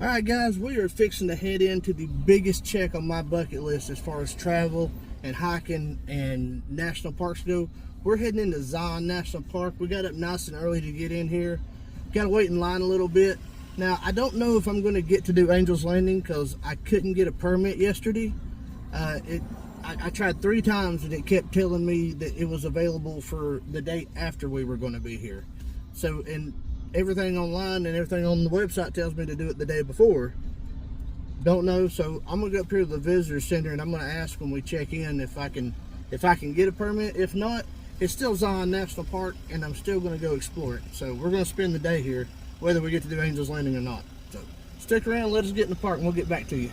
Alright guys, we are fixing to head into the biggest check on my bucket list as far as travel and hiking and national parks go. We're heading into Zion National Park. We got up nice and early to get in here. Got to wait in line a little bit. Now, I don't know if I'm going to get to do Angel's Landing because I couldn't get a permit yesterday. I tried 3 times and it kept telling me that it was available for the date after we were going to be here. So, and everything online and everything on the website tells me to do it the day before. Don't know, so I'm gonna go up here to the visitor center and I'm gonna ask when we check in if I can get a permit. If not, it's still Zion National Park and I'm still gonna go explore it. So we're gonna spend the day here, whether we get to do Angel's Landing or not. So stick around, let us get in the park and we'll get back to you.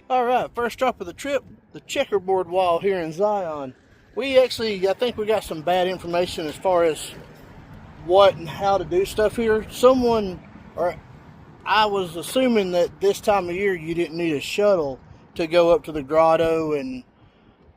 Alright, first stop of the trip, the checkerboard wall here in Zion. I think we got some bad information as far as what and how to do stuff here. I was assuming that this time of year you didn't need a shuttle to go up to the grotto and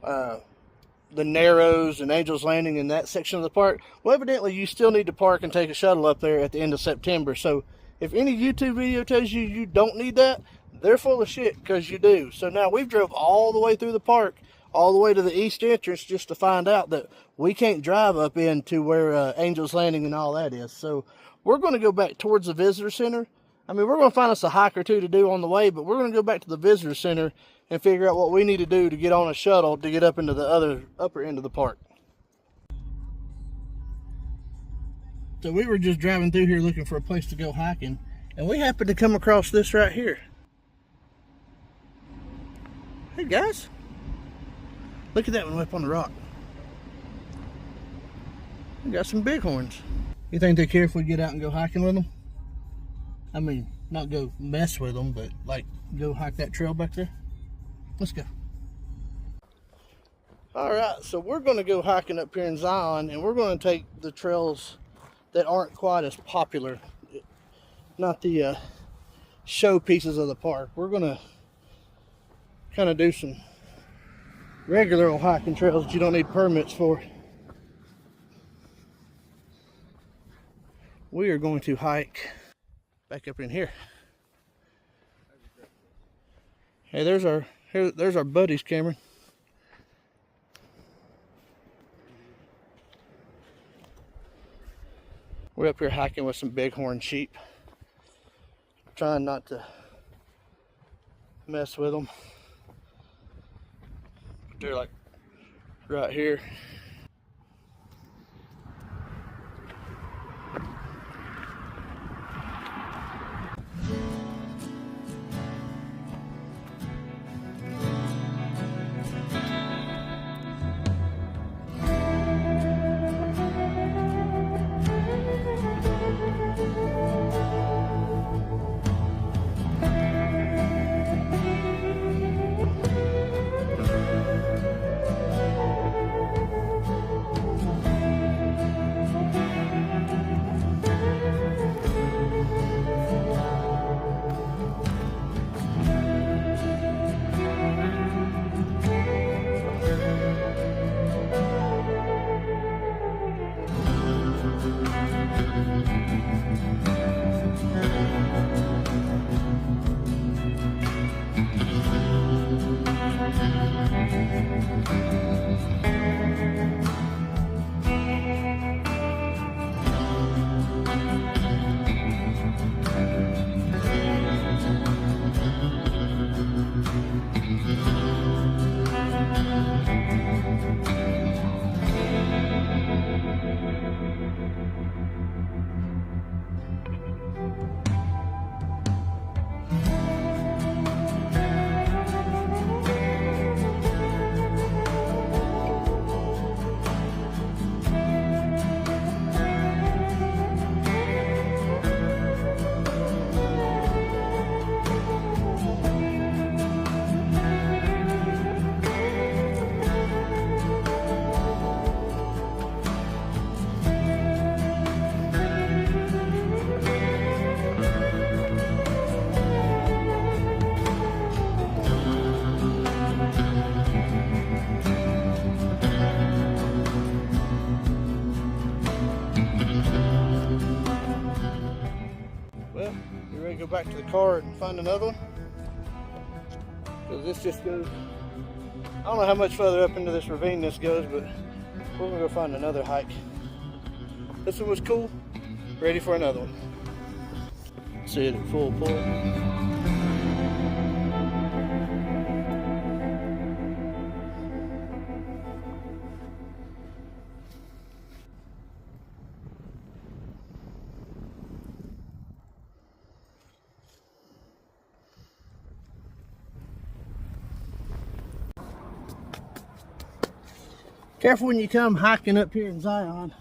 the Narrows and Angel's Landing in that section of the park. Well, evidently you still need to park and take a shuttle up there at the end of September. So if any YouTube video tells you you don't need that, they're full of shit, because you do. So now we've drove all the way through the park, all the way to the east entrance, just to find out that we can't drive up into where Angel's Landing and all that is. So we're going to go back towards the visitor center. I mean, we're going to find us a hike or two to do on the way, but we're going to go back to the visitor center and figure out what we need to do to get on a shuttle to get up into the upper end of the park. So we were just driving through here looking for a place to go hiking, and we happened to come across this right here. Hey guys, look at that one up on the rock. We got some bighorns. You think they care if we get out and go hiking with them? I mean, not go mess with them, but like go hike that trail back there. Let's go. Alright, so we're going to go hiking up here in Zion, and we're going to take the trails that aren't quite as popular. Not the show pieces of the park. We're going to kind of do some regular old hiking trails that you don't need permits for. We are going to hike back up in here. Hey, there's our buddies, Cameron. We're up here hiking with some bighorn sheep, trying not to mess with them. They're like right here. go back to the car and find another one. Because this just goes, I don't know how much further up into this ravine this goes, but we're gonna go find another hike. This one was cool. Ready for another one. See it at full pull. Careful when you come hiking up here in Zion.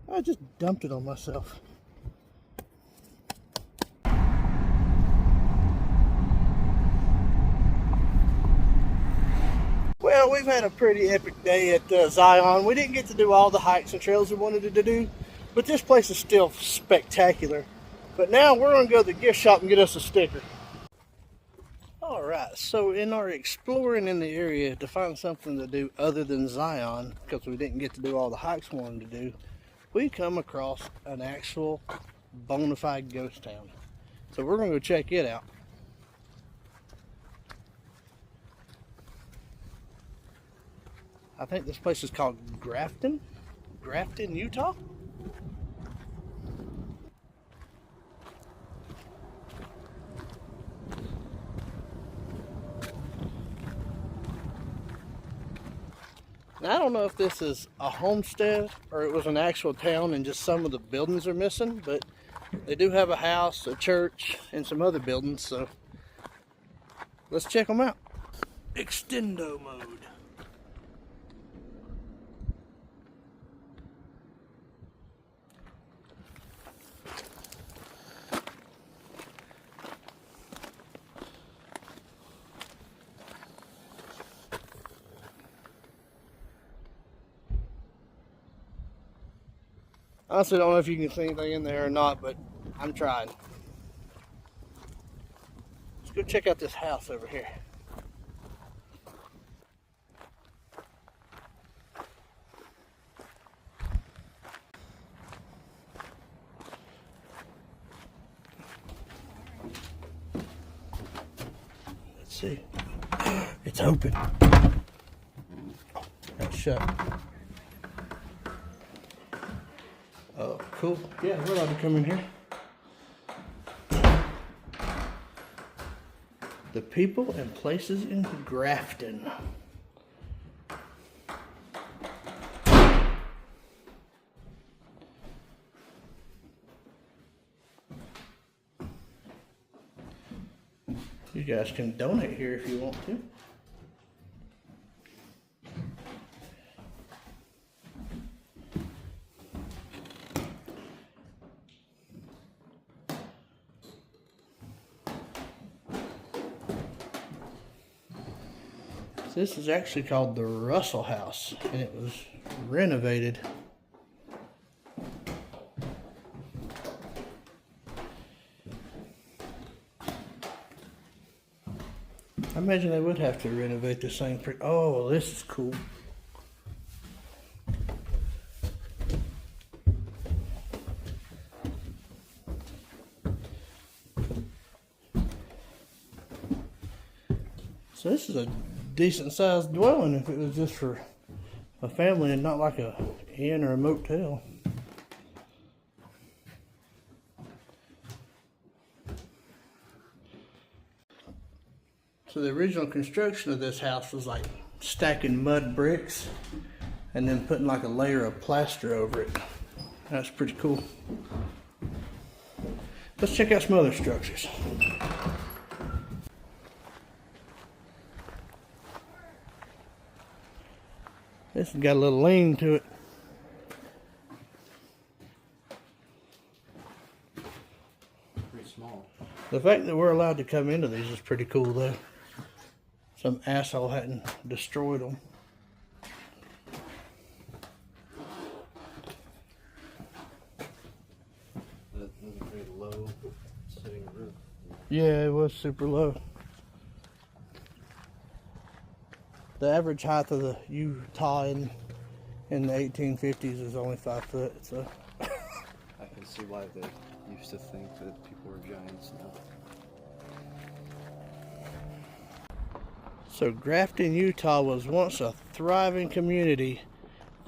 I just dumped it on myself. Well, we've had a pretty epic day at Zion. We didn't get to do all the hikes and trails we wanted to do, but this place is still spectacular. But now we're going to go to the gift shop and get us a sticker. Alright, so in our exploring in the area to find something to do other than Zion, because we didn't get to do all the hikes we wanted to do, we come across an actual bona fide ghost town. So we're going to go check it out. I think this place is called Grafton, Utah. Now, I don't know if this is a homestead or it was an actual town and just some of the buildings are missing, but they do have a house, a church, and some other buildings, so let's check them out. Extendo mode. I honestly don't know if you can see anything in there or not, but I'm trying. Let's go check out this house over here. Let's see. It's open. That's shut. Oh, cool. Yeah, we're allowed to come in here. The people and places in Grafton. You guys can donate here if you want to. This is actually called the Russell House, and it was renovated. I imagine they would have to renovate this thing. Oh, this is cool. So this is a decent sized dwelling if it was just for a family and not like a inn or a motel. So the original construction of this house was like stacking mud bricks and then putting like a layer of plaster over it. That's pretty cool. Let's check out some other structures. This has got a little lean to it. Pretty small. The fact that we're allowed to come into these is pretty cool though. Some asshole hadn't destroyed them. That was a pretty low sitting roof. Yeah, it was super low. The average height of the Utah in in the 1850s is only 5 foot, so. I can see why they used to think that people were giants now. So Grafton, Utah was once a thriving community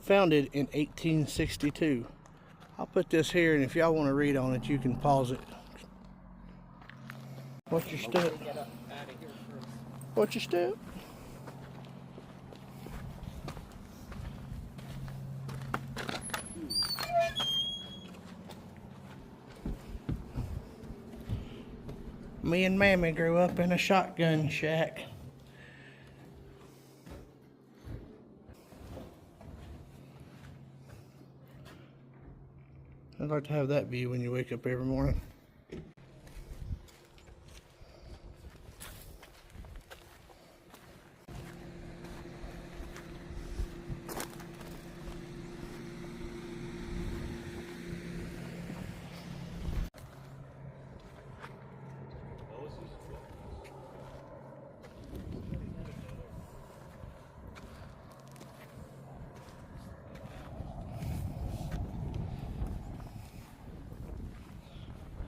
founded in 1862. I'll put this here, and if y'all want to read on it, you can pause it. What's your step? What's your step? Me and Mammy grew up in a shotgun shack. I'd like to have that view when you wake up every morning.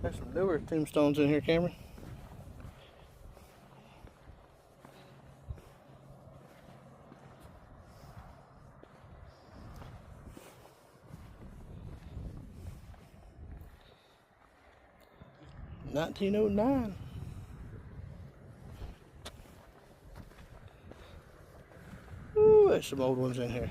There's some newer tombstones in here, Cameron. $1909. Ooh, there's some old ones in here.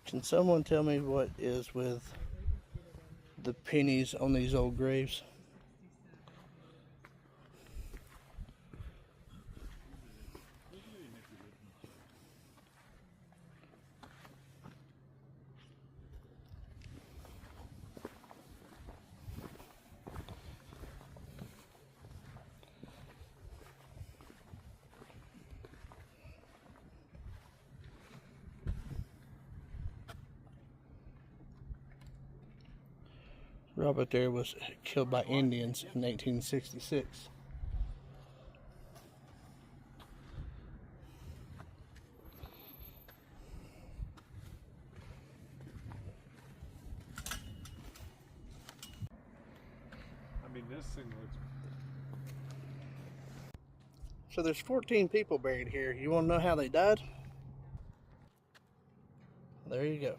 Can someone tell me what is with the pennies on these old graves? Robert there was killed by Indians in 1866. I mean, this thing looks... So there's 14 people buried here. You want to know how they died? There you go.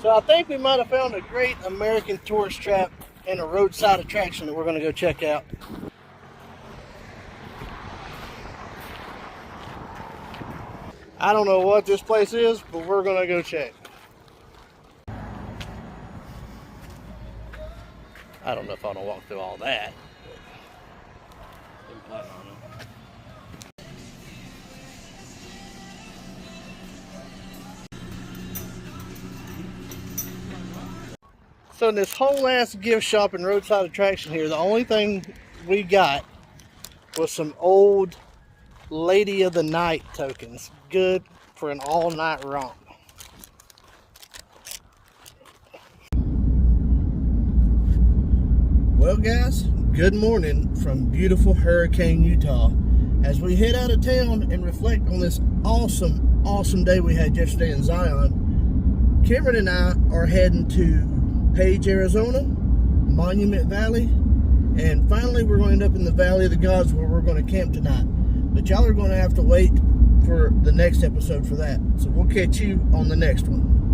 So I think we might have found a great American tourist trap and a roadside attraction that we're going to go check out. I don't know what this place is, but we're going to go check. I don't know if I want to walk through all that. So in this whole ass gift shop and roadside attraction here, the only thing we got was some old Lady of the Night tokens. Good for an all-night romp. Well guys, good morning from beautiful Hurricane, Utah. As we head out of town and reflect on this awesome day we had yesterday in Zion, Cameron and I are heading to Page, Arizona, Monument Valley, and finally we're going to end up in the Valley of the Gods where we're going to camp tonight. But y'all are going to have to wait for the next episode for that. So we'll catch you on the next one.